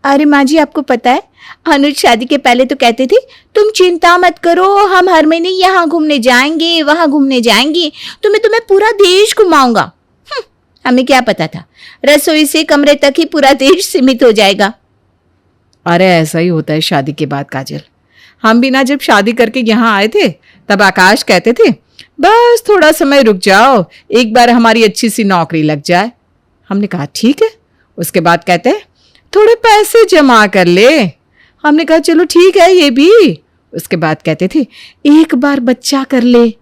अरे माँ जी, आपको पता है अनुज शादी के पहले तो कहते थे तुम चिंता मत करो, हम हर महीने यहाँ घूमने जाएंगे वहां घूमने जाएंगे, तो मैं तुम्हें पूरा देश घुमाऊंगा। हमें क्या पता था रसोई से कमरे तक ही पूरा देश सीमित हो जाएगा। अरे ऐसा ही होता है शादी के बाद काजल। हम भी ना जब शादी करके यहाँ आए थे तब आकाश कहते थे बस थोड़ा समय रुक जाओ, एक बार हमारी अच्छी सी नौकरी लग जाए। हमने कहा ठीक है। उसके बाद कहते हैं थोड़े पैसे जमा कर ले। हमने कहा चलो ठीक है ये भी। उसके बाद कहते थे एक बार बच्चा कर ले।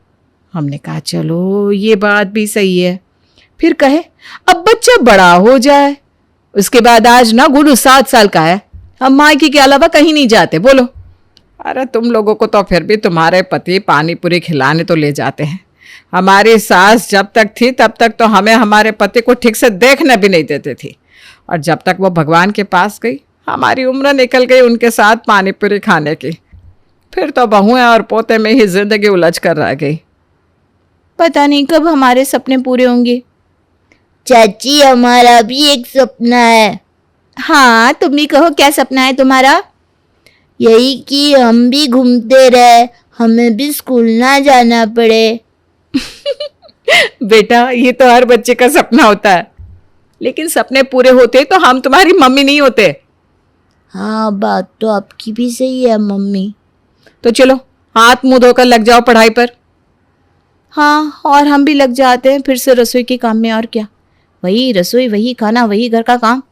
हमने कहा चलो ये बात भी सही है। फिर कहे अब बच्चा बड़ा हो जाए। उसके बाद आज ना गुलू 7 साल का है, हम मायके के अलावा कहीं नहीं जाते। बोलो। अरे तुम लोगों को तो फिर भी तुम्हारे पति पानी पूरी खिलाने तो ले जाते हैं। हमारी सास जब तक थी तब तक तो हमें हमारे पति को ठीक से देखने भी नहीं देती थी, और जब तक वो भगवान के पास गई हमारी उम्र निकल गई उनके साथ पानी पूरी खाने की। फिर तो बहुएं और पोते में ही जिंदगी उलझ कर रह गई। पता नहीं कब हमारे सपने पूरे होंगे। चाची हमारा भी एक सपना है। हाँ तुम भी कहो, क्या सपना है तुम्हारा? यही कि हम भी घूमते रहे, हमें भी स्कूल ना जाना पड़े। बेटा ये तो हर बच्चे का सपना होता है, लेकिन सपने पूरे होते तो हम तुम्हारी मम्मी नहीं होते। हाँ बात तो आपकी भी सही है मम्मी। तो चलो हाथ मुंह धोकर लग जाओ पढ़ाई पर। हाँ और हम भी लग जाते हैं फिर से रसोई के काम में। और क्या, वही रसोई वही खाना वही घर का काम।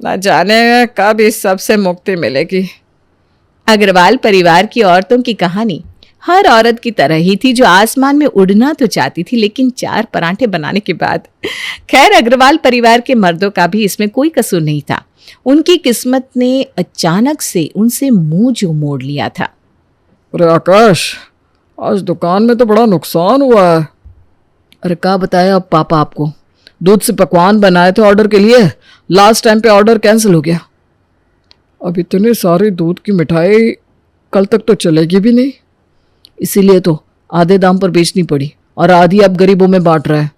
न जाने कब इस सब से मुक्ति मिलेगी। अग्रवाल परिवार की औरतों की कहानी हर औरत की तरह ही थी जो आसमान में उड़ना तो चाहती थी लेकिन 4 पराठे बनाने के बाद। खैर अग्रवाल परिवार के मर्दों का भी इसमें कोई कसूर नहीं था। उनकी किस्मत ने अचानक से उनसे मुंह जो मोड़ लिया था। अरे आकाश, आज दुकान में तो बड़ा नुकसान हुआ है। अरे क्या बताया अब पापा आपको, दूध से पकवान बनाए थे ऑर्डर के लिए, लास्ट टाइम पे ऑर्डर कैंसिल हो गया। अब इतनी सारी दूध की मिठाई कल तक तो चलेगी भी नहीं, इसीलिए तो आधे दाम पर बेचनी पड़ी और आधी अब गरीबों में बांट रहा है।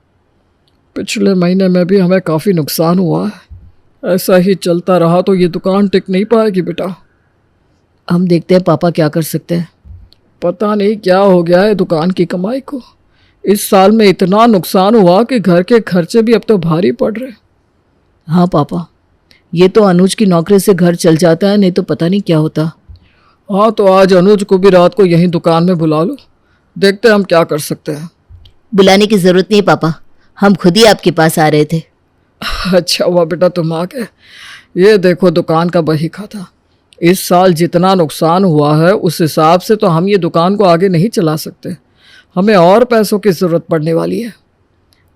पिछले महीने में भी हमें काफ़ी नुकसान हुआ है। ऐसा ही चलता रहा तो ये दुकान टिक नहीं पाएगी बेटा। हम देखते हैं पापा क्या कर सकते हैं। पता नहीं क्या हो गया है दुकान की कमाई को। इस साल में इतना नुकसान हुआ कि घर के खर्चे भी अब तो भारी पड़ रहे। हाँ पापा, ये तो अनुज की नौकरी से घर चल जाता है, नहीं तो पता नहीं क्या होता। हाँ तो आज अनुज को भी रात को यहीं दुकान में बुला लो, देखते हैं हम क्या कर सकते हैं। बुलाने की जरूरत नहीं पापा, हम खुद ही आपके पास आ रहे थे। अच्छा हुआ बेटा तुम आ गए। ये देखो दुकान का बही खाता। इस साल जितना नुकसान हुआ है उस हिसाब से तो हम ये दुकान को आगे नहीं चला सकते, हमें और पैसों की ज़रूरत पड़ने वाली है।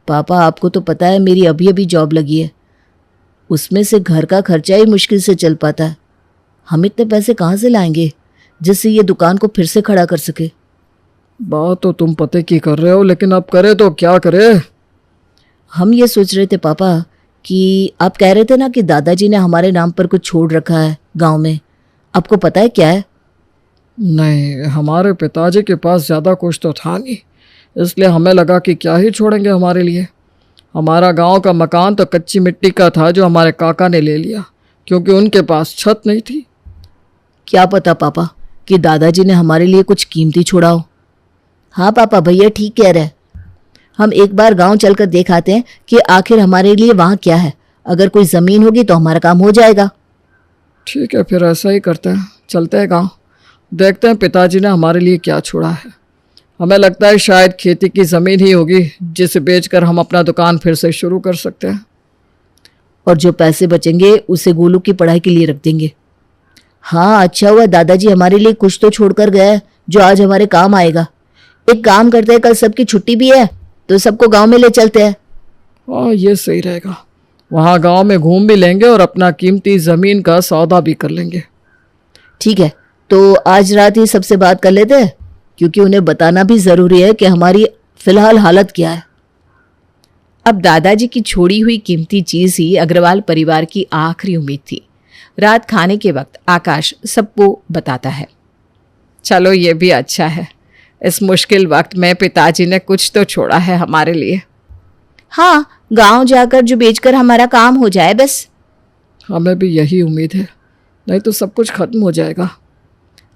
पापा आपको तो पता है मेरी अभी अभी जॉब लगी है, उसमें से घर का खर्चा ही मुश्किल से चल पाता है। हम इतने पैसे कहाँ से लाएंगे जिससे ये दुकान को फिर से खड़ा कर सके। बात तो तुम पते की कर रहे हो, लेकिन अब करे तो क्या करे। हम ये सोच रहे थे पापा कि आप कह रहे थे ना कि दादाजी ने हमारे नाम पर कुछ छोड़ रखा है गांव में, आपको पता है क्या है? नहीं, हमारे पिताजी के पास ज़्यादा कुछ तो था नहीं, इसलिए हमें लगा कि क्या ही छोड़ेंगे हमारे लिए। हमारा गांव का मकान तो कच्ची मिट्टी का था जो हमारे काका ने ले लिया क्योंकि उनके पास छत नहीं थी। क्या पता पापा कि दादाजी ने हमारे लिए कुछ कीमती छोड़ा हो। हाँ पापा भैया ठीक कह रहे हैं, हम एक बार गांव चलकर देख आते हैं कि आखिर हमारे लिए वहाँ क्या है। अगर कोई ज़मीन होगी तो हमारा काम हो जाएगा। ठीक है फिर ऐसा ही करते हैं, चलते हैं गांव, देखते हैं पिताजी ने हमारे लिए क्या छोड़ा है। हमें लगता है शायद खेती की ज़मीन ही होगी जिसे बेचकर हम अपना दुकान फिर से शुरू कर सकते हैं। और जो पैसे बचेंगे उसे गोलू की पढ़ाई के लिए रख देंगे। हाँ अच्छा हुआ दादाजी हमारे लिए कुछ तो छोड़कर गए हैं जो आज हमारे काम आएगा। एक काम करते हैं, कल सबकी छुट्टी भी है तो सबको गांव में ले चलते हैं। हाँ ये सही रहेगा, वहाँ गांव में घूम भी लेंगे और अपना कीमती ज़मीन का सौदा भी कर लेंगे। ठीक है तो आज रात ही सबसे बात कर लेते हैं क्योंकि उन्हें बताना भी ज़रूरी है कि हमारी फ़िलहाल हालत क्या है। अब दादाजी की छोड़ी हुई कीमती चीज़ ही अग्रवाल परिवार की आखिरी उम्मीद थी। रात खाने के वक्त आकाश सबको बताता है, चलो ये भी अच्छा है, इस मुश्किल वक्त में पिताजी ने कुछ तो छोड़ा है हमारे लिए। हाँ गांव जाकर जो बेचकर हमारा काम हो जाए बस। हमें भी यही उम्मीद है, नहीं तो सब कुछ खत्म हो जाएगा।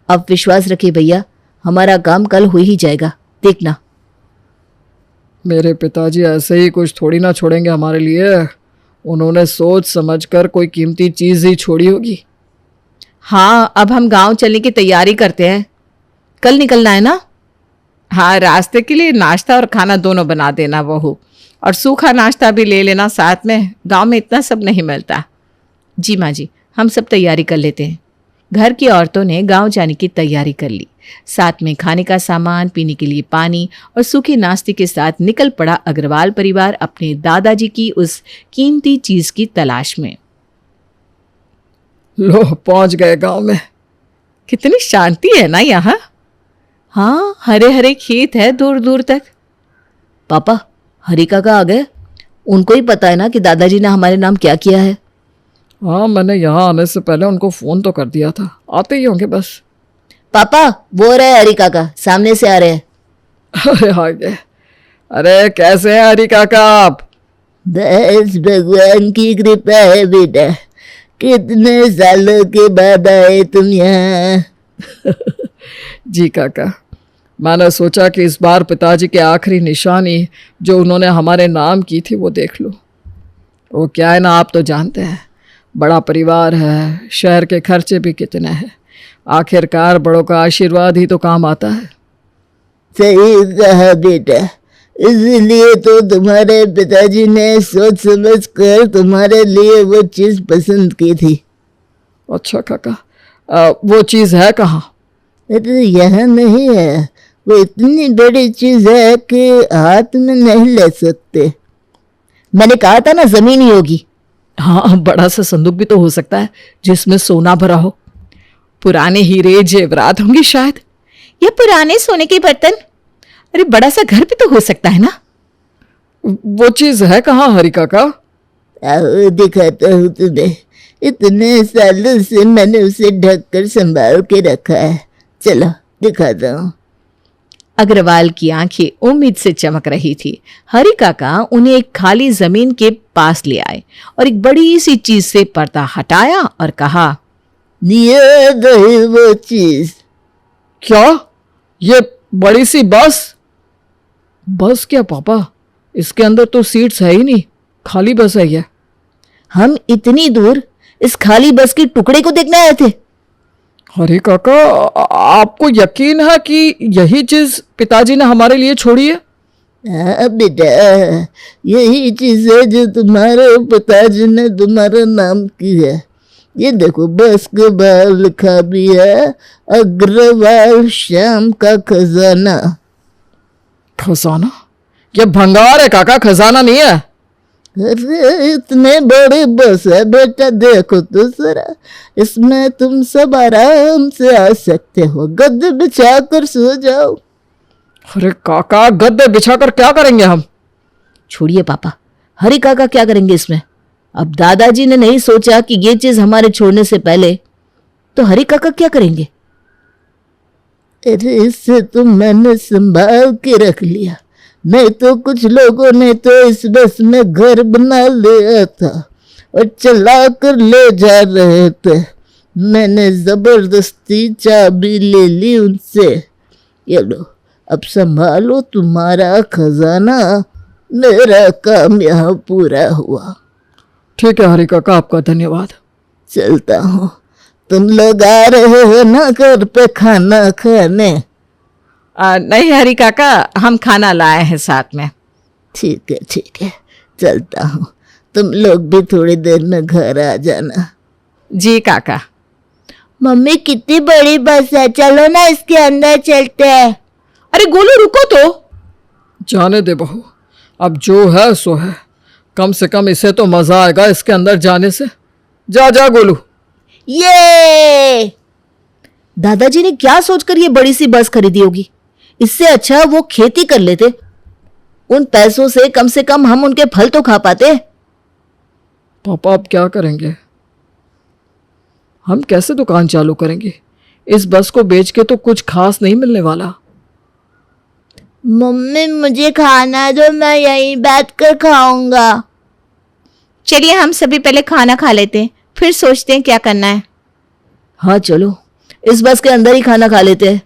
अब विश्वास रखिए भैया, हमारा काम कल हो ही जाएगा, देखना। मेरे पिताजी ऐसे ही कुछ थोड़ी ना छोड़ेंगे हमारे लिए। उन्होंने सोच समझकर कोई कीमती चीज़ ही छोड़ी होगी। हाँ, अब हम गांव चलने की तैयारी करते हैं। कल निकलना है ना? हाँ, रास्ते के लिए नाश्ता और खाना दोनों बना देना बहू, और सूखा नाश्ता भी ले लेना साथ में, गांव में इतना सब नहीं मिलता। जी माँ जी, हम सब तैयारी कर लेते हैं। घर की औरतों ने गांव जाने की तैयारी कर ली। साथ में खाने का सामान, पीने के लिए पानी और सूखे नाश्ते के साथ निकल पड़ा अग्रवाल परिवार अपने दादाजी की उस कीमती चीज की तलाश में। लो, पहुंच गए गांव में। कितनी शांति है ना यहाँ। हाँ, हरे हरे खेत है दूर दूर तक। पापा, हरी काका आ गए? उनको ही पता है ना कि दादाजी ने हमारे नाम क्या किया है। हाँ, मैंने यहाँ आने से पहले उनको फ़ोन तो कर दिया था, आते ही होंगे बस। पापा, वो रहे हरी काका, सामने से आ रहे हैं। अरे आ गए। अरे कैसे हैं हरी काका आप? बस भगवान की कृपा है बेटा, कितने सालों के बाद आए तुम यहाँ। जी काका, मैंने सोचा कि इस बार पिताजी के आखिरी निशानी जो उन्होंने हमारे नाम की थी वो देख लूँ। वो क्या है ना, आप तो जानते हैं, बड़ा परिवार है, शहर के खर्चे भी कितने हैं, आखिरकार बड़ों का आशीर्वाद ही तो काम आता है। सही कहा बेटा, इसलिए तो तुम्हारे पिताजी ने सोच समझ कर तुम्हारे लिए वो चीज पसंद की थी। अच्छा काका, वो चीज़ है कहाँ? अरे यहाँ नहीं है, वो इतनी बड़ी चीज है कि हाथ में नहीं ले सकते। मैंने कहा था ना, जमीन ही होगी। हाँ, बड़ा सा संदूक भी तो हो सकता है जिसमें सोना भरा हो। पुराने हीरे जेवरात होंगे शायद, या पुराने सोने के बर्तन। अरे बड़ा सा घर भी तो हो सकता है ना। वो चीज़ है कहाँ हरी काका? आओ दिखाता हूँ तुम्हें, इतने सालों से मैंने उसे ढक कर संभाल के रखा है, चलो दिखाता हूँ। अग्रवाल की आंखें उम्मीद से चमक रही थी। हरी काका उन्हें एक खाली जमीन के पास ले आए और एक बड़ी सी चीज से पर्दा हटाया और कहा, ये रही वो चीज। क्या? ये बड़ी सी बस? बस क्या पापा, इसके अंदर तो सीट्स है ही नहीं, खाली बस है ये। हम इतनी दूर इस खाली बस के टुकड़े को देखने आए थे। अरे काका, आपको यकीन है कि यही चीज पिताजी ने हमारे लिए छोड़ी है? हाँ बेटा, यही चीज है जो तुम्हारे पिताजी ने तुम्हारा नाम की है। ये देखो, बस के बाहर लिखा भी है, अग्रवाल श्याम का खजाना। खजाना? ये भंगार है काका, खजाना नहीं है। अरे इतने बड़ी बस है बेटा, देखो तो जरा, इसमें तुम सब आराम से आ सकते हो, गद्दे बिछा कर सो जाओ। अरे काका, गद्दे बिछाकर क्या करेंगे हम? छोड़िए पापा, हरी काका क्या करेंगे इसमें? अब दादाजी ने नहीं सोचा कि ये चीज हमारे छोड़ने से पहले, तो हरी काका क्या करेंगे? अरे इससे तो मैंने संभाल के रख लिया, नहीं तो कुछ लोगों ने तो इस बस में घर बना लिया था और चला कर ले जा रहे थे। मैंने जबरदस्ती चाबी ले ली उनसे। ये लो, अब संभालो तुम्हारा खजाना, मेरा काम यहाँ पूरा हुआ। ठीक है हरी काका, आपका धन्यवाद। चलता हूँ, तुम लोग आ रहे हो ना घर पे खाना खाने? नहीं हरी काका, हम खाना लाए हैं साथ में। ठीक है, चलता हूँ, तुम लोग भी थोड़ी देर में घर आ जाना। जी काका। मम्मी कितनी बड़ी बस है, चलो ना इसके अंदर चलते हैं। अरे गोलू रुको तो। जाने दे बहू, अब जो है सो है, कम से कम इसे तो मजा आएगा इसके अंदर जाने से। जा जा गोलू। ये दादाजी ने क्या सोचकर ये बड़ी सी बस खरीदी होगी? इससे अच्छा वो खेती कर लेते, उन पैसों से कम हम उनके फल तो खा पाते। पापा अब क्या करेंगे? हम कैसे दुकान चालू करेंगे? इस बस को बेच के तो कुछ खास नहीं मिलने वाला। मम्मी मुझे खाना दो, मैं यहीं बैठ कर खाऊंगा। चलिए हम सभी पहले खाना खा लेते हैं, फिर सोचते हैं क्या करना है। हाँ चलो, इस बस के अंदर ही खाना खा लेते हैं।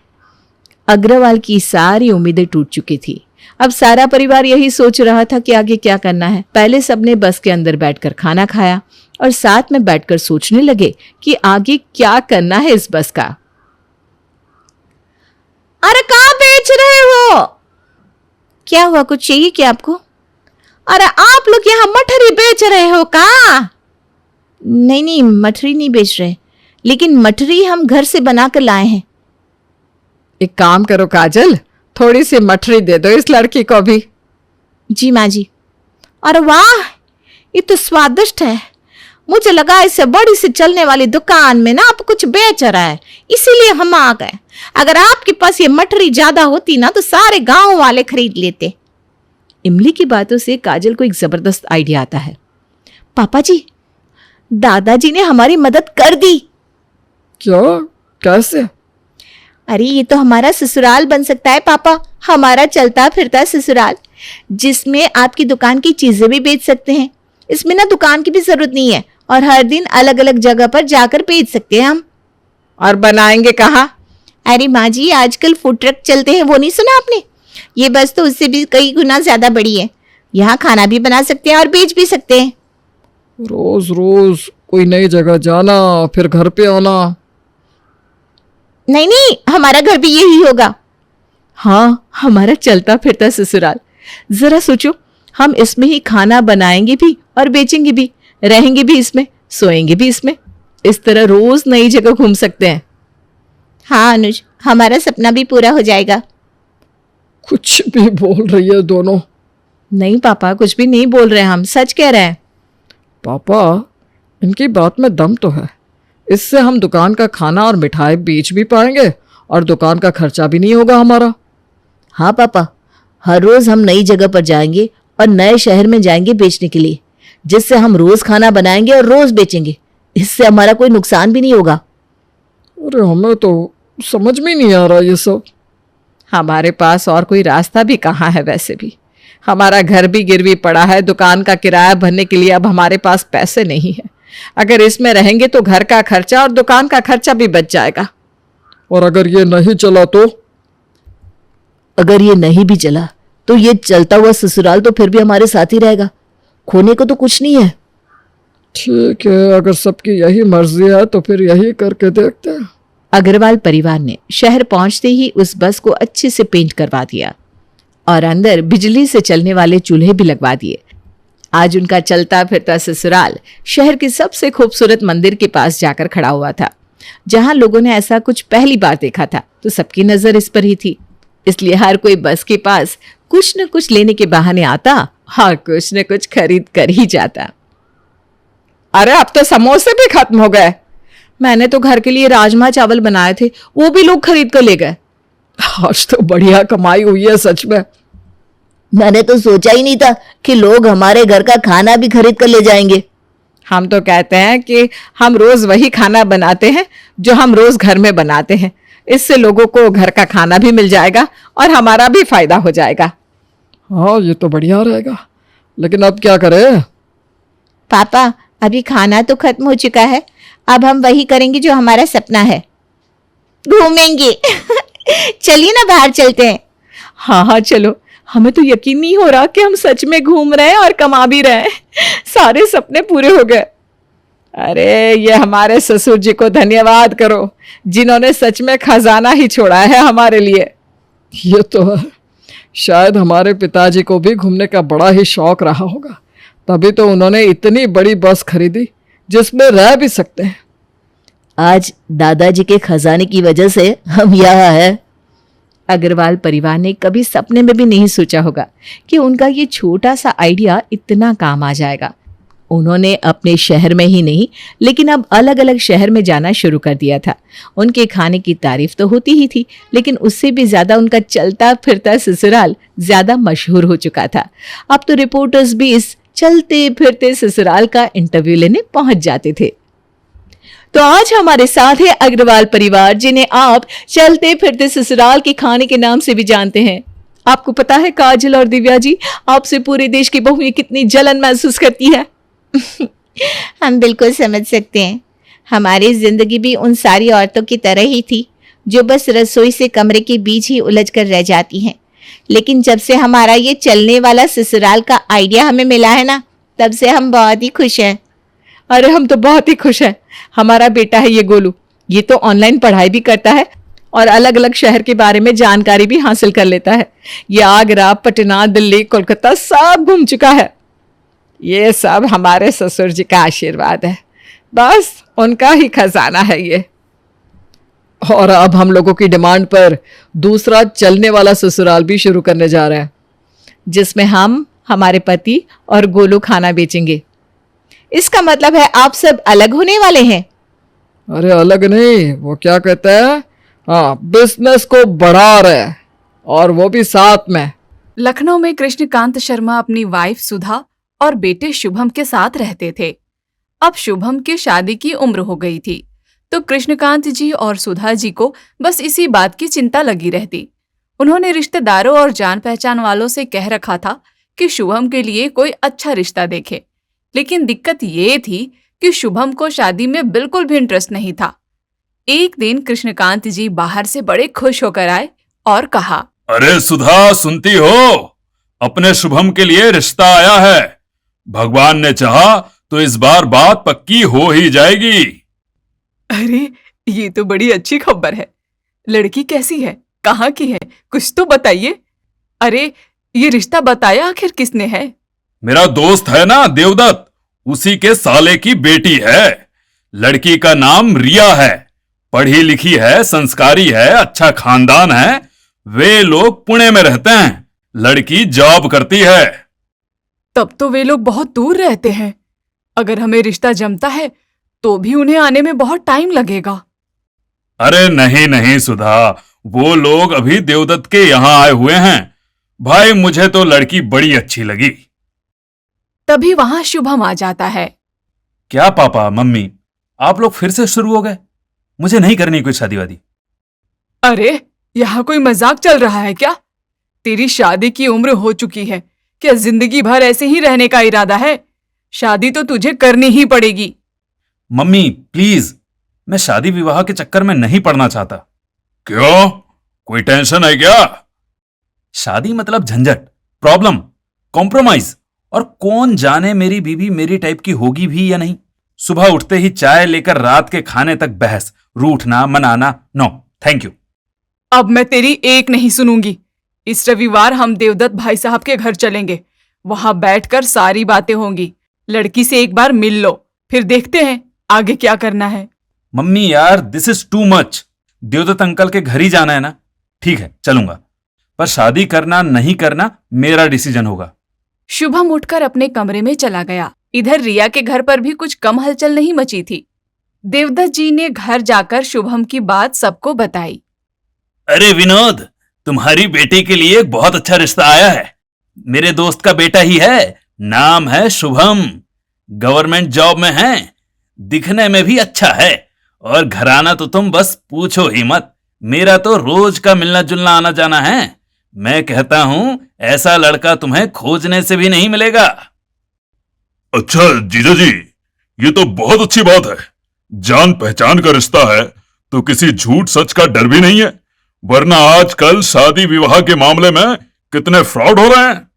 अग्रवाल की सारी उम्मीदें टूट चुकी थी। अब सारा परिवार यही सोच रहा था कि आगे क्या करना है। पहले सबने बस के अंदर बैठकर खाना खाया और साथ में बैठकर सोचने लगे कि आगे क्या करना है इस बस का। अरे कहाँ बेच रहे हो? क्या हुआ, कुछ चाहिए क्या आपको? अरे आप लोग यहाँ मठरी बेच रहे हो का? नहीं नहीं, मठरी नहीं बेच रहे, लेकिन मठरी हम घर से बनाकर लाए हैं। एक काम करो काजल, थोड़ी सी मठरी दे दो इस लड़की को भी। जी माँ जी। अरे वाह, ये तो स्वादिष्ट है। मुझे लगा इसे बड़ी सी चलने वाली दुकान में ना आप कुछ बेच रहा है, इसीलिए हम आ गए। अगर आपके पास ये मठरी ज्यादा होती ना तो सारे गांव वाले खरीद लेते। इमली की बातों से काजल को एक जबरदस्त आइडिया आता है। पापा जी, दादाजी ने हमारी मदद कर दी। क्या? कैसे? अरे ये तो हमारा ससुराल बन सकता है पापा, हमारा चलता फिरता ससुराल, जिसमें आपकी दुकान की चीजें भी बेच सकते हैं। इसमें ना दुकान की भी जरूरत नहीं है और हर दिन अलग अलग जगह पर जाकर बेच सकते हैं हम। और बनाएंगे कहाँ? अरे माँ जी, आजकल फूड ट्रक चलते हैं, वो नहीं सुना आपने? ये बस तो उससे भी कई गुना ज्यादा बड़ी है। यहाँ खाना भी बना सकते हैं और बेच भी सकते हैं। रोज रोज कोई नई जगह जाना फिर घर पे आना। नहीं नहीं, हमारा घर भी यही होगा। हाँ, हमारा चलता फिरता ससुराल। जरा सोचो, हम इसमें ही खाना बनाएंगे भी और बेचेंगे भी, रहेंगे भी इसमें, सोएंगे भी इसमें। इस तरह रोज नई जगह घूम सकते हैं। हाँ अनुज, हमारा सपना भी पूरा हो जाएगा। कुछ भी बोल रही है दोनों। नहीं पापा, कुछ भी नहीं बोल रहे, हम सच कह रहे हैं। पापा, इनकी बात में दम तो है। इससे हम दुकान का खाना और मिठाई बेच भी पाएंगे और दुकान का खर्चा भी नहीं होगा हमारा। हाँ पापा, हर रोज हम नई जगह पर जाएंगे और नए शहर में जाएंगे बेचने के लिए, जिससे हम रोज खाना बनाएंगे और रोज बेचेंगे। इससे हमारा कोई नुकसान भी नहीं होगा। अरे हमें तो समझ में नहीं आ रहा ये सब। हमारे पास और कोई रास्ता भी कहाँ है वैसे भी। हमारा घर भी गिरवी पड़ा है, दुकान का किराया भरने के लिए अब हमारे पास पैसे नहीं है। अगर इसमें रहेंगे तो घर का खर्चा और दुकान का खर्चा भी बच जाएगा। और अगर ये नहीं चला तो? अगर ये नहीं भी चला तो ये चलता हुआ ससुराल तो फिर भी हमारे साथ ही रहेगा। खोने को तो कुछ नहीं है। ठीक है, अगर सबकी यही मर्जी है तो फिर यही करके देखते हैं। अग्रवाल परिवार ने शहर पहुंचते ही उस बस को अच्छे से पेंट करवा दिया और अंदर बिजली से चलने वाले चूल्हे भी लगवा दिए। आज उनका चलता फिरता ससुराल शहर के सबसे खूबसूरत मंदिर के पास जाकर खड़ा हुआ था। जहां लोगों ने ऐसा कुछ पहली बार देखा था तो सबकी नजर इस पर ही थी, इसलिए हर कोई बस के पास कुछ न कुछ लेने के बहाने आता और कुछ न कुछ खरीद कर ही जाता। अरे अब तो समोसे भी खत्म हो गए। मैंने तो घर के लिए राजमा चावल बनाए थे, वो भी लोग खरीद कर ले गए। आज तो बढ़िया कमाई हुई है सच में। मैंने तो सोचा ही नहीं था कि लोग हमारे घर का खाना भी खरीद कर ले जाएंगे। हम तो कहते हैं कि हम रोज वही खाना बनाते हैं जो हम रोज घर में बनाते हैं। इससे लोगों को घर का खाना भी मिल जाएगा और हमारा भी फायदा हो जाएगा। हाँ, ये तो बढ़िया रहेगा, लेकिन अब क्या करें? पापा, अभी खाना तो खत्म हो चुका है, अब हम वही करेंगे जो हमारा सपना है, घूमेंगे। चलिए ना, बाहर चलते हैं। हाँ हाँ चलो, हमें तो यकीन नहीं हो रहा कि हम सच में घूम रहे हैं और कमा भी रहे हैं। सारे सपने पूरे हो गए। अरे ये हमारे ससुर जी को धन्यवाद करो, जिन्होंने सच में खजाना ही छोड़ा है हमारे लिए। ये तो है, शायद हमारे पिताजी को भी घूमने का बड़ा ही शौक रहा होगा, तभी तो उन्होंने इतनी बड़ी बस खरीदी जिसमें रह भी सकते हैं। आज दादाजी के खजाने की वजह से हम यहाँ हैं। अग्रवाल परिवार ने कभी सपने में भी नहीं सोचा होगा कि उनका ये छोटा सा आइडिया इतना काम आ जाएगा। उन्होंने अपने शहर में ही नहीं लेकिन अब अलग अलग शहर में जाना शुरू कर दिया था। उनके खाने की तारीफ तो होती ही थी, लेकिन उससे भी ज्यादा उनका चलता फिरता ससुराल ज्यादा मशहूर हो चुका था। अब तो रिपोर्टर्स भी इस चलते फिरते ससुराल का इंटरव्यू लेने पहुंच जाते थे। तो आज हमारे साथ है अग्रवाल परिवार, जिन्हें आप चलते फिरते ससुराल के खाने के नाम से भी जानते हैं। आपको पता है काजल और दिव्या जी, आपसे पूरे देश की बहुएं कितनी जलन महसूस करती है। हम बिल्कुल समझ सकते हैं। हमारी जिंदगी भी उन सारी औरतों की तरह ही थी जो बस रसोई से कमरे के बीच ही उलझ कर रह जाती हैं। लेकिन जब से हमारा ये चलने वाला ससुराल का आइडिया हमें मिला है ना, तब से हम बहुत ही खुश हैं। अरे हम तो बहुत ही खुश हैं। हमारा बेटा है ये गोलू, ये तो ऑनलाइन पढ़ाई भी करता है और अलग अलग शहर के बारे में जानकारी भी हासिल कर लेता है। ये आगरा, पटना, दिल्ली, कोलकाता सब घूम चुका है। ये सब हमारे ससुर जी का आशीर्वाद है, बस उनका ही खजाना है ये। और अब हम लोगों की डिमांड पर दूसरा चलने वाला ससुराल भी शुरू करने जा रहे हैं, जिसमें हम, हमारे पति और गोलू खाना बेचेंगे। इसका मतलब है आप सब अलग होने वाले हैं? अरे अलग नहीं, वो क्या कहते हैं, हाँ, बिजनेस को बढ़ा रहे हैं, और वो भी साथ में। लखनऊ में कृष्णकांत शर्मा अपनी वाइफ सुधा और बेटे शुभम के साथ रहते थे। अब शुभम की शादी की उम्र हो गई थी, तो कृष्णकांत जी और सुधा जी को बस इसी बात की चिंता लगी रहती। उन्होंने रिश्तेदारों और जान पहचान वालों से कह रखा था कि शुभम के लिए कोई अच्छा रिश्ता देखे, लेकिन दिक्कत ये थी कि शुभम को शादी में बिल्कुल भी इंटरेस्ट नहीं था। एक दिन कृष्णकांत जी बाहर से बड़े खुश होकर आए और कहा, अरे सुधा, सुनती हो? अपने शुभम के लिए रिश्ता आया है। भगवान ने चाहा तो इस बार बात पक्की हो ही जाएगी। अरे ये तो बड़ी अच्छी खबर है। लड़की कैसी है, कहाँ की है, कुछ तो बताइए। अरे ये रिश्ता बताया आखिर किसने है? मेरा दोस्त है ना देवदत्त, उसी के साले की बेटी है। लड़की का नाम रिया है, पढ़ी लिखी है, संस्कारी है, अच्छा खानदान है। वे लोग पुणे में रहते हैं, लड़की जॉब करती है। तब तो वे लोग बहुत दूर रहते हैं। अगर हमें रिश्ता जमता है तो भी उन्हें आने में बहुत टाइम लगेगा। अरे नहीं नहीं सुधा, वो लोग अभी देवदत्त के यहां आए हुए हैं। भाई मुझे तो लड़की बड़ी अच्छी लगी। तभी वहां शुभम आ जाता है। क्या पापा मम्मी, आप लोग फिर से शुरू हो गए? मुझे नहीं करनी कोई शादी वादी। अरे यहाँ कोई मजाक चल रहा है क्या? तेरी शादी की उम्र हो चुकी है, क्या जिंदगी भर ऐसे ही रहने का इरादा है? शादी तो तुझे करनी ही पड़ेगी। मम्मी प्लीज, मैं शादी विवाह के चक्कर में नहीं पड़ना चाहता। क्यों, कोई टेंशन है क्या? शादी मतलब झंझट, प्रॉब्लम, कॉम्प्रोमाइज, और कौन जाने मेरी बीवी मेरी टाइप की होगी भी या नहीं। सुबह उठते ही चाय लेकर रात के खाने तक बहस, रूठना मनाना, नो थैंक यू। अब मैं तेरी एक नहीं सुनूंगी। इस रविवार हम देवदत्त भाई साहब के घर चलेंगे, वहां बैठकर सारी बातें होंगी। लड़की से एक बार मिल लो, फिर देखते हैं आगे क्या करना है। मम्मी यार, this is too much. Devdatt uncle के घर ही जाना है ना, ठीक है चलूंगा, पर शादी करना नहीं करना मेरा डिसीजन होगा। शुभम उठकर अपने कमरे में चला गया। इधर रिया के घर पर भी कुछ कम हलचल नहीं मची थी। देवदत्त जी ने घर जाकर शुभम की बात सबको बताई। अरे विनोद, तुम्हारी बेटी के लिए एक बहुत अच्छा रिश्ता आया है। मेरे दोस्त का बेटा ही है, नाम है शुभम, गवर्नमेंट जॉब में है, दिखने में भी अच्छा है, और घराना तो तुम बस पूछो ही मत। मेरा तो रोज का मिलना जुलना आना जाना है। मैं कहता हूं ऐसा लड़का तुम्हें खोजने से भी नहीं मिलेगा। अच्छा जीजा जी, ये तो बहुत अच्छी बात है। जान पहचान का रिश्ता है तो किसी झूठ सच का डर भी नहीं है, वरना आजकल शादी विवाह के मामले में कितने फ्रॉड हो रहे हैं।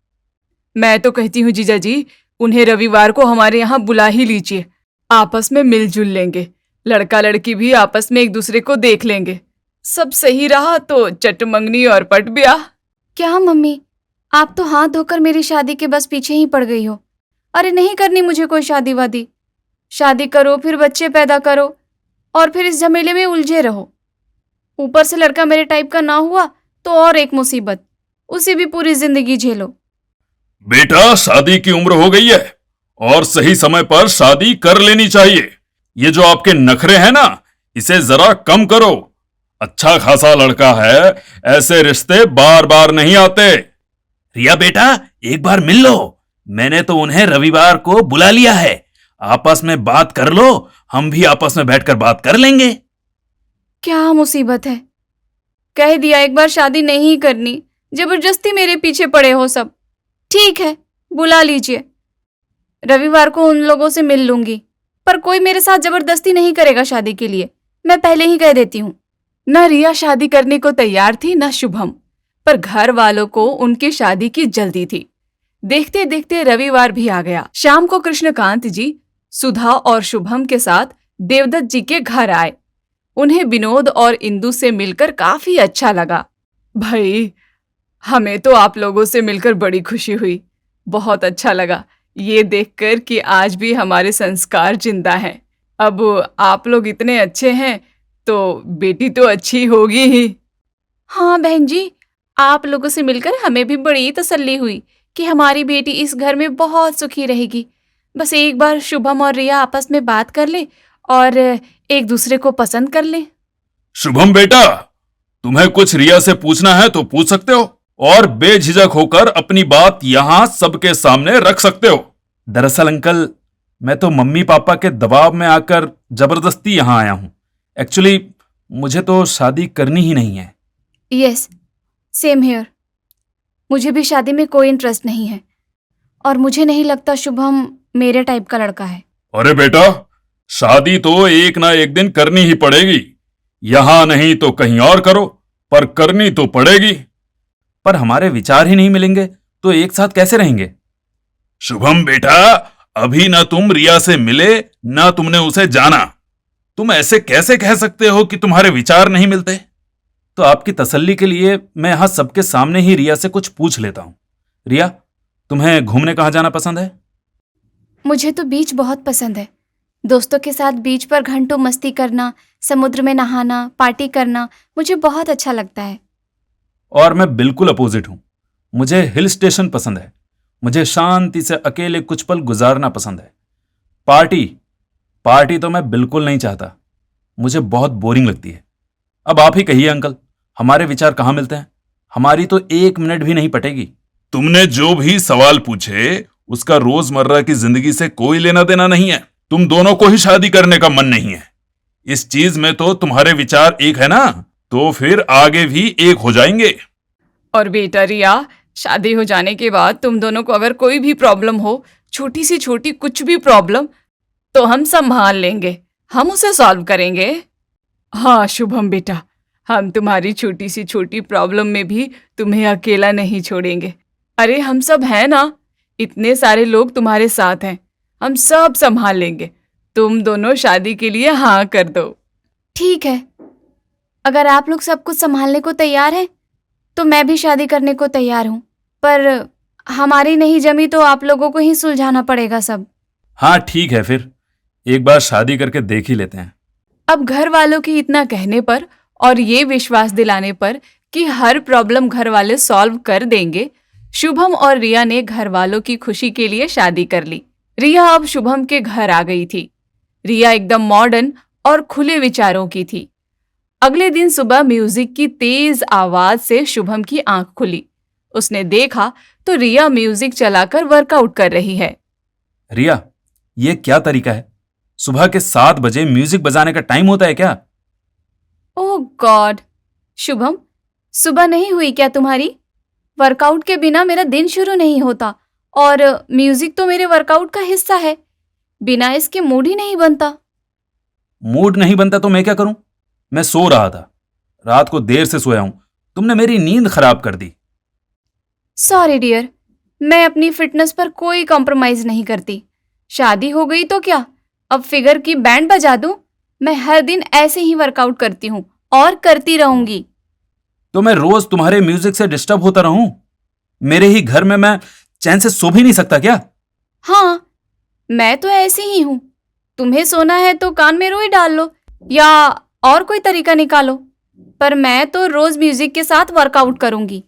मैं तो कहती हूँ जीजा जी, उन्हें रविवार को हमारे यहाँ बुला ही लीजिए। आपस में मिलजुल लेंगे, लड़का लड़की भी आपस में एक दूसरे को देख लेंगे। सब सही रहा तो चटमंगनी और पट ब्याह। क्या मम्मी, आप तो हाथ धोकर मेरी शादी के बस पीछे ही पड़ गई हो। अरे नहीं करनी मुझे कोई शादी वादी। शादी करो, फिर बच्चे पैदा करो, और फिर इस झमेले में उलझे रहो। ऊपर से लड़का मेरे टाइप का ना हुआ तो और एक मुसीबत, उसे भी पूरी जिंदगी झेलो। बेटा, शादी की उम्र हो गई है और सही समय पर शादी कर लेनी चाहिए। ये जो आपके नखरे हैं ना, इसे जरा कम करो। अच्छा खासा लड़का है, ऐसे रिश्ते बार बार नहीं आते। रिया बेटा, एक बार मिल लो। मैंने तो उन्हें रविवार को बुला लिया है, आपस में बात कर लो, हम भी आपस में बैठकर बात कर लेंगे। क्या मुसीबत है, कह दिया एक बार शादी नहीं करनी, जबरदस्ती मेरे पीछे पड़े हो सब। ठीक है, बुला लीजिए। रविवार को उन लोगों से मिल लूंगी, पर कोई मेरे साथ जबरदस्ती नहीं करेगा शादी के लिए, मैं पहले ही कह देती हूँ। न रिया शादी करने को तैयार थी न शुभम, पर घर वालों को उनकी शादी की जल्दी थी। देखते देखते रविवार भी आ गया। शाम को कृष्णकांत जी सुधा और शुभम के साथ देवदत्त जी के घर आए। उन्हें विनोद और इंदु से मिलकर काफी अच्छा लगा। भाई, हमें तो आप लोगों से मिलकर बड़ी खुशी हुई। बहुत अच्छा लगा ये देखकर कि आज भी हमारे संस्कार जिंदा हैं। अब आप लोग इतने अच्छे हैं तो बेटी तो अच्छी होगी ही। हाँ बहन जी, आप लोगों से मिलकर हमें भी बड़ी तसल्ली हुई कि हमारी बेटी इस घर में बहुत सुखी रहेगी। बस एक बार शुभम और रिया आपस में बात कर ले और एक दूसरे को पसंद कर ले। शुभम बेटा, तुम्हें कुछ रिया से पूछना है तो पूछ सकते हो और बेझिझक होकर अपनी बात यहां सबके सामने रख सकते हो। दरअसल अंकल, मैं तो मम्मी पापा के दबाव में आकर जबरदस्ती यहाँ आया हूँ। एक्चुअली मुझे तो शादी करनी ही नहीं है। Yes, same here. मुझे भी शादी में कोई इंटरेस्ट नहीं है और मुझे नहीं लगता शुभम मेरे टाइप का लड़का है। अरे बेटा, शादी तो एक ना एक दिन करनी ही पड़ेगी। यहां नहीं तो कहीं और करो, पर करनी तो पड़ेगी। पर हमारे विचार ही नहीं मिलेंगे तो एक साथ कैसे रहेंगे? शुभम बेटा, अभी ना तुम रिया से मिले ना तुमने उसे जाना। तुम ऐसे कैसे कह सकते हो कि तुम्हारे विचार नहीं मिलते? तो आपकी तसल्ली के लिए मैं यहाँ सबके सामने ही रिया से कुछ पूछ लेता हूँ। रिया, तुम्हें घूमने कहाँ जाना पसंद है? मुझे तो बीच बहुत पसंद है। दोस्तों के साथ बीच पर घंटों मस्ती करना, समुद्र में नहाना, पार्टी करना मुझे बहुत अच्छा लगता है। और मैं बिल्कुल अपोजिट हूँ। मुझे हिल स्टेशन पसंद है। मुझे शांति से अकेले कुछ पल गुजारना पसंद है। पार्टी तो मैं बिल्कुल नहीं चाहता। मुझे बहुत बोरिंग लगती है। अब आप ही कहिए अंकल, हमारे विचार कहाँ मिलते हैं? हमारी तो एक मिनट भी नहीं पटेगी। तुमने जो भी सवाल पूछे उसका रोजमर्रा की जिंदगी से कोई लेना देना नहीं है। तुम दोनों को ही शादी करने का मन नहीं है। इस चीज में तो तुम्हारे विचार एक है ना, तो फिर आगे भी एक हो जाएंगे। और बेटा रिया, शादी हो जाने के बाद तुम दोनों को अगर कोई भी प्रॉब्लम हो, छोटी सी छोटी कुछ भी प्रॉब्लम, तो हम संभाल लेंगे, हम उसे सॉल्व करेंगे। हाँ शुभम बेटा, हम तुम्हारी छोटी सी छोटी प्रॉब्लम में भी तुम्हें अकेला नहीं छोड़ेंगे। अरे हम सब हैं ना, इतने सारे लोग तुम्हारे साथ हैं, हम सब संभाल लेंगे। तुम दोनों शादी के लिए हाँ कर दो। ठीक है, अगर आप लोग सब कुछ संभालने को तैयार हैं तो मैं भी शादी करने को तैयार हूँ, पर हमारी नहीं जमी तो आप लोगों को ही सुलझाना पड़ेगा सब। हाँ ठीक है, फिर एक बार शादी करके देख ही लेते हैं। अब घर वालों की इतना कहने पर और ये विश्वास दिलाने पर कि हर प्रॉब्लम घर वाले सॉल्व कर देंगे, शुभम और रिया ने घर वालों की खुशी के लिए शादी कर ली। रिया अब शुभम के घर आ गई थी। रिया एकदम मॉडर्न और खुले विचारों की थी। अगले दिन सुबह म्यूजिक की तेज आवाज से शुभम की आंख खुली। उसने देखा तो रिया म्यूजिक चलाकर वर्कआउट कर रही है। रिया, ये क्या तरीका है? सुबह के 7 बजे म्यूजिक बजाने का टाइम होता है क्या? ओह गॉड, शुभम सुबह नहीं हुई क्या तुम्हारी? वर्कआउट के बिना मेरा दिन शुरू नहीं होता और म्यूजिक तो मेरे वर्कआउट का हिस्सा है। बिना इसके मूड ही नहीं बनता। मूड नहीं बनता तो मैं क्या करूं? मैं सो रहा था, रात को देर से सोया हूं। तुमने मेरी नींद खराब कर दी। सॉरी डियर, मैं अपनी फिटनेस पर कोई कॉम्प्रोमाइज नहीं करती। शादी हो गई तो क्या, अब फिगर की बैंड बजा दूं? मैं हर दिन ऐसे ही वर्कआउट करती हूँ और करती रहूंगी। तो मैं रोज तुम्हारे म्यूजिक से डिस्टर्ब होता रहूं? मेरे ही घर में मैं चैन से सो भी नहीं सकता क्या? हाँ, मैं तो ऐसी ही हूँ। तुम्हें सोना है तो कान में रुई डाल लो या और कोई तरीका निकालो, पर मैं तो रोज म्यूजिक के साथ वर्कआउट करूंगी।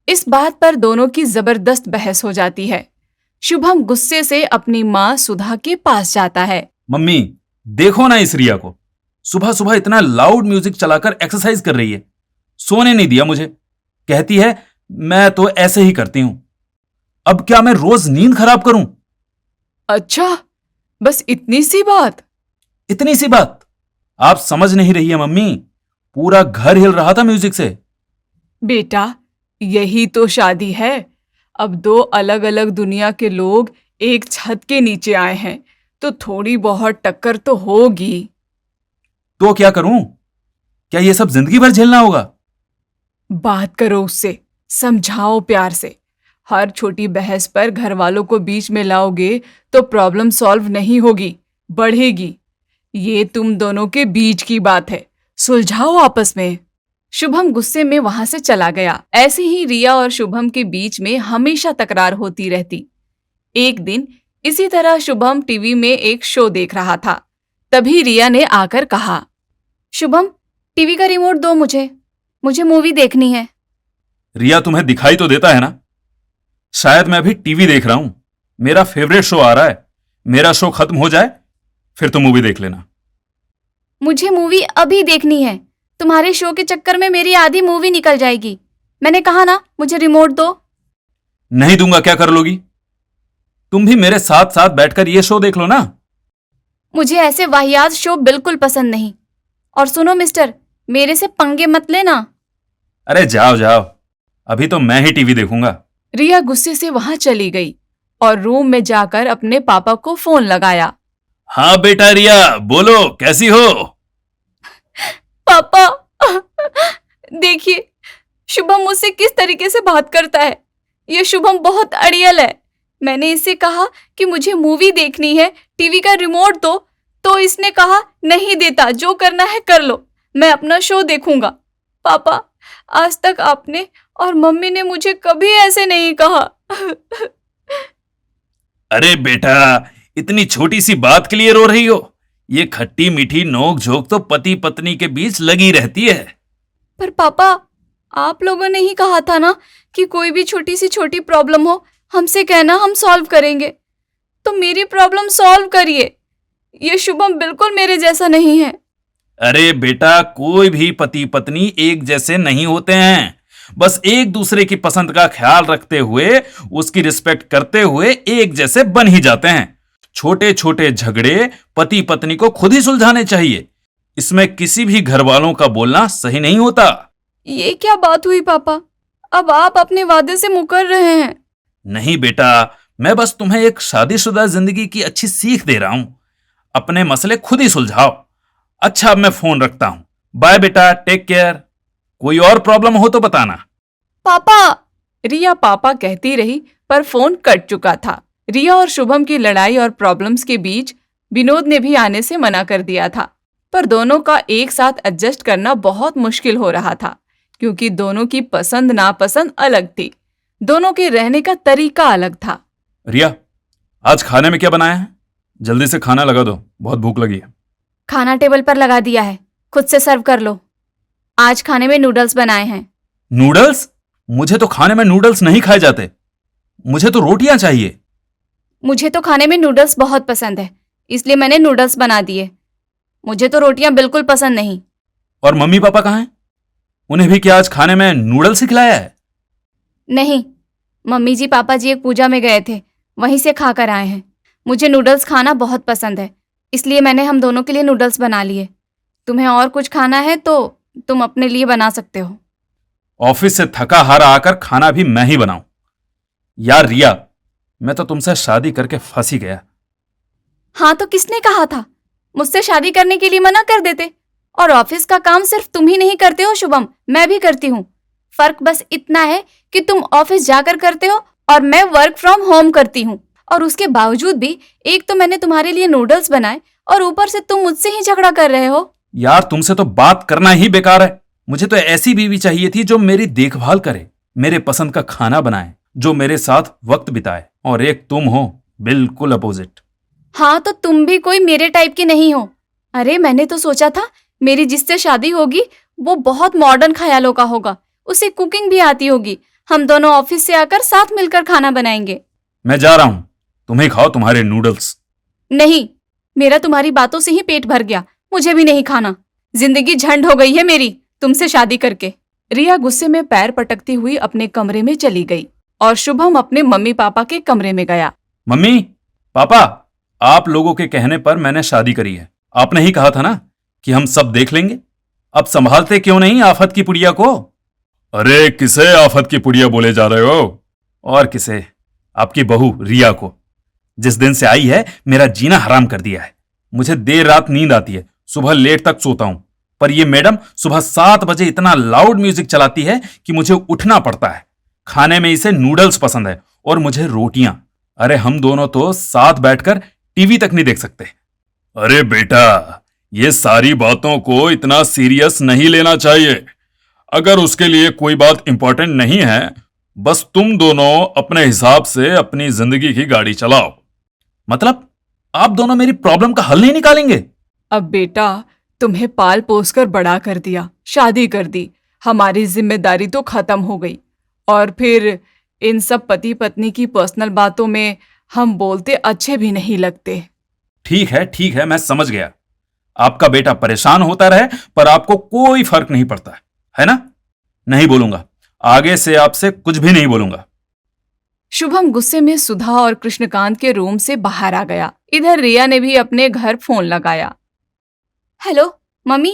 इस बात पर दोनों की जबरदस्त बहस हो जाती है। शुभम गुस्से से अपनी माँ सुधा के पास जाता है। मम्मी, देखो ना इस रिया को, सुबह सुबह इतना लाउड म्यूजिक चलाकर एक्सरसाइज कर रही है। सोने नहीं दिया मुझे। कहती है मैं तो ऐसे ही करती हूं। अब क्या मैं रोज नींद खराब करूं? अच्छा, बस इतनी सी बात? इतनी सी बात? आप समझ नहीं रही है मम्मी, पूरा घर हिल रहा था म्यूजिक से। बेटा, यही तो शादी है। अब 2 अलग अलग दुनिया के लोग एक छत के नीचे आए हैं तो थोड़ी बहुत टक्कर तो होगी। तो क्या करूं? क्या ये सब जिंदगी भर झेलना होगा? बात करो उससे, समझाओ प्यार से। हर छोटी बहस पर घर वालों को बीच में लाओगे तो प्रॉब्लम सॉल्व नहीं होगी, बढ़ेगी। ये तुम दोनों के बीच की बात है, सुलझाओ आपस में। शुभम गुस्से में वहां से चला गया। ऐसे ही रिया और शुभम के बीच में हमेशा तकरार होती रहती। एक दिन इसी तरह शुभम टीवी में एक शो देख रहा था। तभी रिया ने आकर कहा, शुभम, टीवी का रिमोट दो मुझे मूवी देखनी है। रिया, तुम्हें दिखाई तो देता है ना? शायद मैं अभी टीवी देख रहा हूं। मेरा फेवरेट शो आ रहा है। मेरा शो खत्म हो जाए फिर तुम मूवी देख लेना। मुझे मूवी अभी देखनी है। तुम्हारे शो के चक्कर में मेरी आधी मूवी निकल जाएगी। मैंने कहा ना, मुझे रिमोट दो। नहीं दूंगा, क्या कर लोगी? तुम भी मेरे साथ साथ बैठकर ये शो देख लो ना। मुझे ऐसे वाहियात शो बिल्कुल पसंद नहीं। और सुनो मिस्टर, मेरे से पंगे मत लेना। अरे जाओ जाओ, अभी तो मैं ही टीवी देखूंगा। रिया गुस्से से वहां चली गई और रूम में जाकर अपने पापा को फोन लगाया। हाँ बेटा रिया, बोलो, कैसी हो? पापा, देखिए शुभम मुझसे किस तरीके से बात करता है। ये शुभम बहुत अड़ियल है। मैंने इससे कहा कि मुझे मूवी देखनी है, टीवी का रिमोट दो, तो इसने कहा नहीं देता, जो करना है कर लो, मैं अपना शो देखूंगा। पापा, आज तक आपने और मम्मी ने मुझे कभी ऐसे नहीं कहा। अरे बेटा, इतनी छोटी सी बात के लिए रो रही हो? ये खट्टी मीठी नोक झोंक तो पति पत्नी के बीच लगी रहती है। पर पापा, आप लोगों ने ही कहा था ना कि कोई भी छोटी सी छोटी प्रॉब्लम हो हमसे कहना, हम सॉल्व करेंगे। तो मेरी प्रॉब्लम सॉल्व करिए। ये शुभम बिल्कुल मेरे जैसा नहीं है। अरे बेटा, कोई भी पति पत्नी एक जैसे नहीं होते हैं। बस एक दूसरे की पसंद का ख्याल रखते हुए, उसकी रिस्पेक्ट करते हुए एक जैसे बन ही जाते हैं। छोटे छोटे झगड़े पति पत्नी को खुद ही सुलझाने चाहिए। इसमें किसी भी घर वालों का बोलना सही नहीं होता। ये क्या बात हुई पापा? अब आप अपने वादे से मुकर रहे हैं। नहीं बेटा, मैं बस तुम्हें एक शादीशुदा जिंदगी की अच्छी सीख दे रहा हूं। अपने मसले खुद ही सुलझाओ। अच्छा, अब मैं फोन रखता हूं। बाय बेटा, टेक केयर। कोई और प्रॉब्लम हो तो बताना। पापा, रिया पापा कहती रही पर फोन कट चुका था। रिया और शुभम की लड़ाई और प्रॉब्लम्स के बीच विनोद ने भी आने से मना कर दिया था। पर दोनों का एक साथ एडजस्ट करना बहुत मुश्किल हो रहा था, क्योंकि दोनों की पसंद नापसंद अलग थी। दोनों के रहने का तरीका अलग था। रिया, आज खाने में क्या बनाया है? जल्दी से खाना लगा दो, बहुत भूख लगी है। खाना टेबल पर लगा दिया है, खुद से सर्व कर लो। आज खाने में नूडल्स बनाए हैं। नूडल्स? मुझे तो खाने में नूडल्स नहीं खाए जाते। मुझे तो रोटियां चाहिए। मुझे तो खाने में नूडल्स बहुत पसंद है, इसलिए मैंने नूडल्स बना दिए। मुझे तो रोटियां बिल्कुल पसंद नहीं। और मम्मी पापा कहाँ हैं? उन्हें भी क्या आज खाने में नूडल्स ही खिलाया है? नहीं, मम्मी जी पापा जी एक पूजा में गए थे, वहीं से खा कर आए हैं। मुझे नूडल्स खाना बहुत पसंद है, इसलिए मैंने हम दोनों के लिए नूडल्स बना लिए। तुम्हें और कुछ खाना है तो तुम अपने लिए बना सकते हो। ऑफिस से थका हारा आकर खाना भी मैं ही बनाऊं? यार रिया, मैं तो तुमसे शादी करके फंस ही गया। हाँ तो किसने कहा था? मुझसे शादी करने के लिए मना कर देते। और ऑफिस का काम सिर्फ तुम ही नहीं करते हो शुभम, मैं भी करती हूँ। फर्क बस इतना है कि तुम ऑफिस जाकर करते हो और मैं वर्क फ्रॉम होम करती हूँ। और उसके बावजूद भी एक तो मैंने तुम्हारे लिए नूडल्स बनाए और ऊपर से तुम मुझसे ही झगड़ा कर रहे हो। यार, तुमसे तो बात करना ही बेकार है। मुझे तो ऐसी बीवी चाहिए थी जो मेरी देखभाल करे, मेरे पसंद का खाना बनाए, जो मेरे साथ वक्त बिताए। और एक तुम हो बिल्कुल अपोजिट। हाँ तो तुम भी कोई मेरे टाइप की नहीं हो। अरे मैंने तो सोचा था मेरी जिससे शादी होगी वो बहुत मॉडर्न ख्यालों का होगा, उसे कुकिंग भी आती होगी। हम दोनों ऑफिस से आकर साथ मिलकर खाना बनाएंगे। मैं जा रहा हूं, तुम्हें खाओ तुम्हारे नूडल्स। नहीं, मेरा तुम्हारी बातों से ही पेट भर गया, मुझे भी नहीं खाना। जिंदगी झंड हो गई है मेरी तुमसे शादी करके। रिया गुस्से में पैर पटकती हुई अपने कमरे में चली गई और शुभम अपने मम्मी पापा के कमरे में गया। मम्मी पापा, आप लोगों के कहने पर मैंने शादी करी है। आपने ही कहा था ना कि हम सब देख लेंगे। अब संभालते क्यों नहीं आफत की पुड़िया को? अरे किसे आफत की पुड़िया बोले जा रहे हो? और किसे? आपकी बहू रिया को। जिस दिन से आई है मेरा जीना हराम कर दिया है। मुझे देर रात नींद आती है, सुबह लेट तक सोता हूं, पर ये मैडम सुबह 7 बजे इतना लाउड म्यूजिक चलाती है कि मुझे उठना पड़ता है। खाने में इसे नूडल्स पसंद है और मुझे रोटियां। अरे हम दोनों तो साथ बैठकर टीवी तक नहीं देख सकते। अरे बेटा, ये सारी बातों को इतना सीरियस नहीं लेना चाहिए। अगर उसके लिए कोई बात इंपॉर्टेंट नहीं है, बस तुम दोनों अपने हिसाब से अपनी जिंदगी की गाड़ी चलाओ। मतलब आप दोनों मेरी प्रॉब्लम का हल नहीं निकालेंगे? अब बेटा, तुम्हें पाल पोस कर बड़ा कर दिया, शादी कर दी, हमारी जिम्मेदारी तो खत्म हो गई, और फिर इन सब पति पत्नी की पर्सनल बातों में हम बोलते अच्छे भी नहीं लगते। ठीक है, मैं समझ गया। आपका बेटा परेशान होता रहे पर आपको कोई फर्क नहीं पड़ता है ना? नहीं बोलूंगा, आगे से आपसे कुछ भी नहीं बोलूंगा। शुभम गुस्से में सुधा और कृष्णकांत के रूम से बाहर आ गया। इधर रिया ने भी अपने घर फोन लगाया। हेलो मम्मी,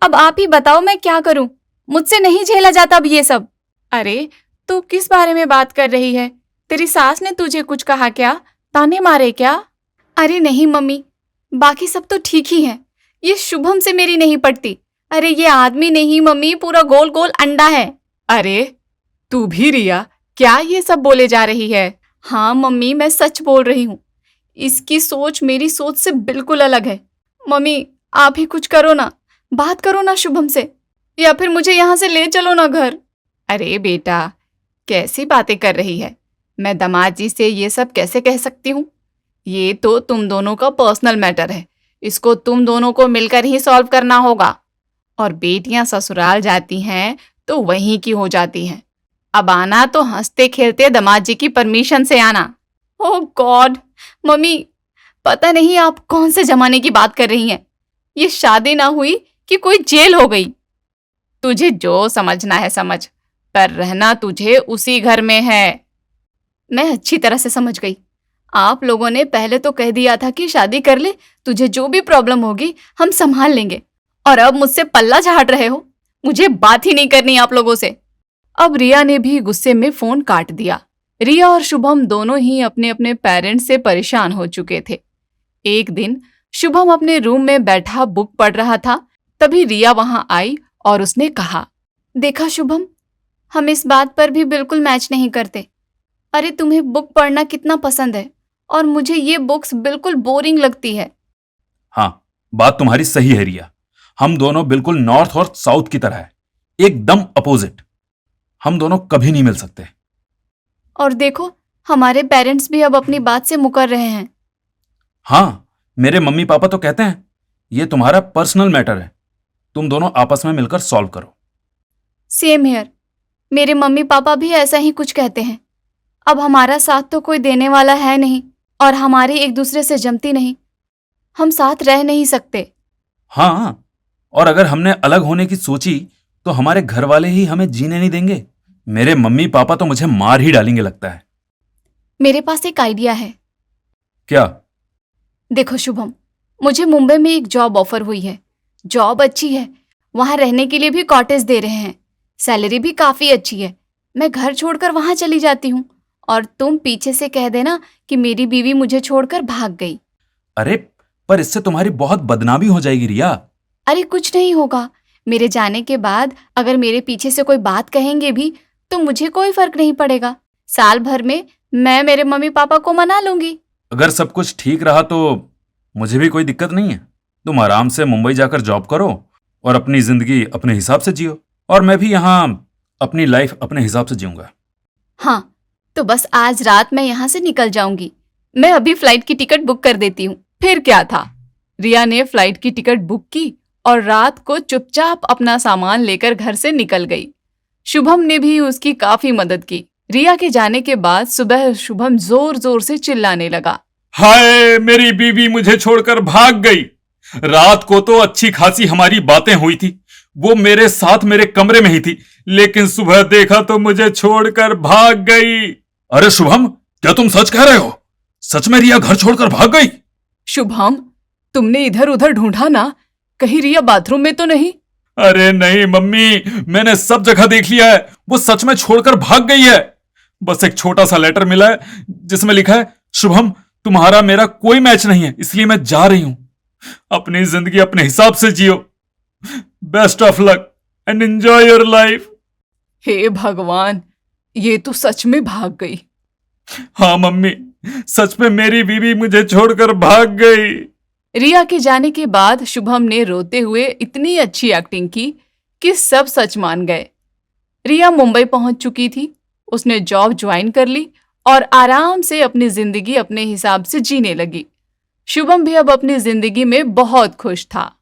अब आप ही बताओ मैं क्या करूं? मुझसे नहीं झेला जाता अब ये सब। अरे तू किस बारे में बात कर रही है? तेरी सास ने तुझे कुछ कहा क्या? ताने मारे क्या? अरे नहीं मम्मी, बाकी सब तो ठीक ही है, ये शुभम से मेरी नहीं पड़ती। अरे ये आदमी नहीं मम्मी, पूरा गोल गोल अंडा है। अरे तू भी रिया, क्या ये सब बोले जा रही है? हाँ मम्मी, मैं सच बोल रही हूँ। इसकी सोच मेरी सोच से बिल्कुल अलग है। मम्मी आप ही कुछ करो ना, बात करो ना शुभम से, या फिर मुझे यहाँ से ले चलो ना घर। अरे बेटा, कैसी बातें कर रही है? मैं दामाद जी से ये सब कैसे कह सकती हूँ? ये तो तुम दोनों का पर्सनल मैटर है, इसको तुम दोनों को मिलकर ही सॉल्व करना होगा। और बेटियां ससुराल जाती हैं तो वहीं की हो जाती हैं। अब आना तो हंसते खेलते दामाद जी की परमिशन से आना। ओह गॉड मम्मी, पता नहीं आप कौन से जमाने की बात कर रही हैं। ये शादी ना हुई कि कोई जेल हो गई। तुझे जो समझना है समझ, पर रहना तुझे उसी घर में है। मैं अच्छी तरह से समझ गई। आप लोगों ने पहले तो कह दिया था कि शादी कर ले, तुझे जो भी प्रॉब्लम होगी हम संभाल लेंगे, और अब मुझसे पल्ला झाड़ रहे हो। मुझे बात ही नहीं करनी आप लोगों से। अब रिया ने भी गुस्से में फोन काट दिया। रिया और शुभम दोनों ही अपने अपने पेरेंट्स से परेशान हो चुके थे। एक दिन शुभम अपने रूम में बैठा बुक पढ़ रहा था, तभी रिया वहां आई और उसने कहा, देखा शुभम, हम इस बात पर भी बिल्कुल मैच नहीं करते। अरे तुम्हें बुक पढ़ना कितना पसंद है और मुझे ये बुक्स बिल्कुल बोरिंग लगती है। हाँ, बात तुम्हारी सही है रिया। हम दोनों बिल्कुल नॉर्थ और साउथ की तरह है, एकदम अपोजिट। हम दोनों कभी नहीं मिल सकते। और देखो, हमारे पेरेंट्स भी अब अपनी बात से मुकर रहे हैं। हाँ, मेरे मम्मी पापा तो कहते हैं ये तुम्हारा पर्सनल मैटर है, तुम दोनों आपस में मिलकर सॉल्व करो। सेम हियर, मेरे मम्मी पापा भी ऐसा ही कुछ कहते हैं। अब हमारा साथ तो कोई देने वाला है नहीं और हमारी एक दूसरे से जमती नहीं, हम साथ रह नहीं सकते। हाँ, और अगर हमने अलग होने की सोची तो हमारे घर वाले ही हमें जीने नहीं देंगे। मेरे मम्मी पापा तो मुझे मार ही डालेंगे लगता है। मेरे पास एक आइडिया है। क्या? देखो शुभम, मुझे मुंबई में एक जॉब ऑफर हुई है। जॉब अच्छी है, वहां रहने के लिए भी कॉटेज दे रहे हैं, सैलरी भी काफी अच्छी है। मैं घर छोड़कर वहां चली जाती हूँ और तुम पीछे से कह देना कि मेरी बीवी मुझे छोड़कर भाग गई। अरे पर इससे तुम्हारी बहुत बदनामी हो जाएगी रिया। अरे कुछ नहीं होगा, मेरे जाने के बाद अगर मेरे पीछे से कोई बात कहेंगे भी तो मुझे कोई फर्क नहीं पड़ेगा। साल भर में मैं मेरे मम्मी पापा को मना लूंगी। अगर सब कुछ ठीक रहा तो मुझे भी कोई दिक्कत नहीं है। तुम आराम से मुंबई जाकर जॉब करो और अपनी जिंदगी अपने हिसाब से जियो, और मैं भी यहाँ अपनी लाइफ अपने हिसाब से जीऊंगा। हाँ, तो बस आज रात मैं यहाँ से निकल जाऊंगी। मैं अभी फ्लाइट की टिकट बुक कर देती हूँ। फिर क्या था, रिया ने फ्लाइट की टिकट बुक की और रात को चुपचाप अपना सामान लेकर घर से निकल गई। शुभम ने भी उसकी काफी मदद की। रिया के जाने के बाद सुबह शुभम जोर जोर से चिल्लाने लगा, हाय, मेरी बीवी मुझे छोड़कर भाग गई। रात को तो अच्छी खासी हमारी बातें हुई थी, वो मेरे साथ मेरे कमरे में ही थी, लेकिन सुबह देखा तो मुझे छोड़कर भाग गई। अरे शुभम, क्या तुम सच कह रहे हो? सच में रिया घर छोड़कर भाग गई? शुभम, तुमने इधर उधर ढूंढा ना, कहीं रिया बाथरूम में तो नहीं? अरे नहीं मम्मी, मैंने सब जगह देख लिया है, वो सच में छोड़कर भाग गई है। बस एक छोटा सा लेटर मिला है जिसमें लिखा है शुभम, तुम्हारा मेरा कोई मैच नहीं है, इसलिए मैं जा रही हूं। अपनी जिंदगी अपने हिसाब से जियो। Best of luck and enjoy your life. हे भगवान, ये तो सच में भाग गई। हाँ मम्मी, सच में मेरी बीवी मुझे छोड़कर भाग गई। रिया के जाने के बाद शुभम ने रोते हुए इतनी अच्छी एक्टिंग की कि सब सच मान गए। रिया मुंबई पहुंच चुकी थी। उसने जॉब ज्वाइन कर ली और आराम से अपनी जिंदगी अपने हिसाब से जीने लगी। शुभम भी अब अपनी जिंदगी में बहुत खुश था।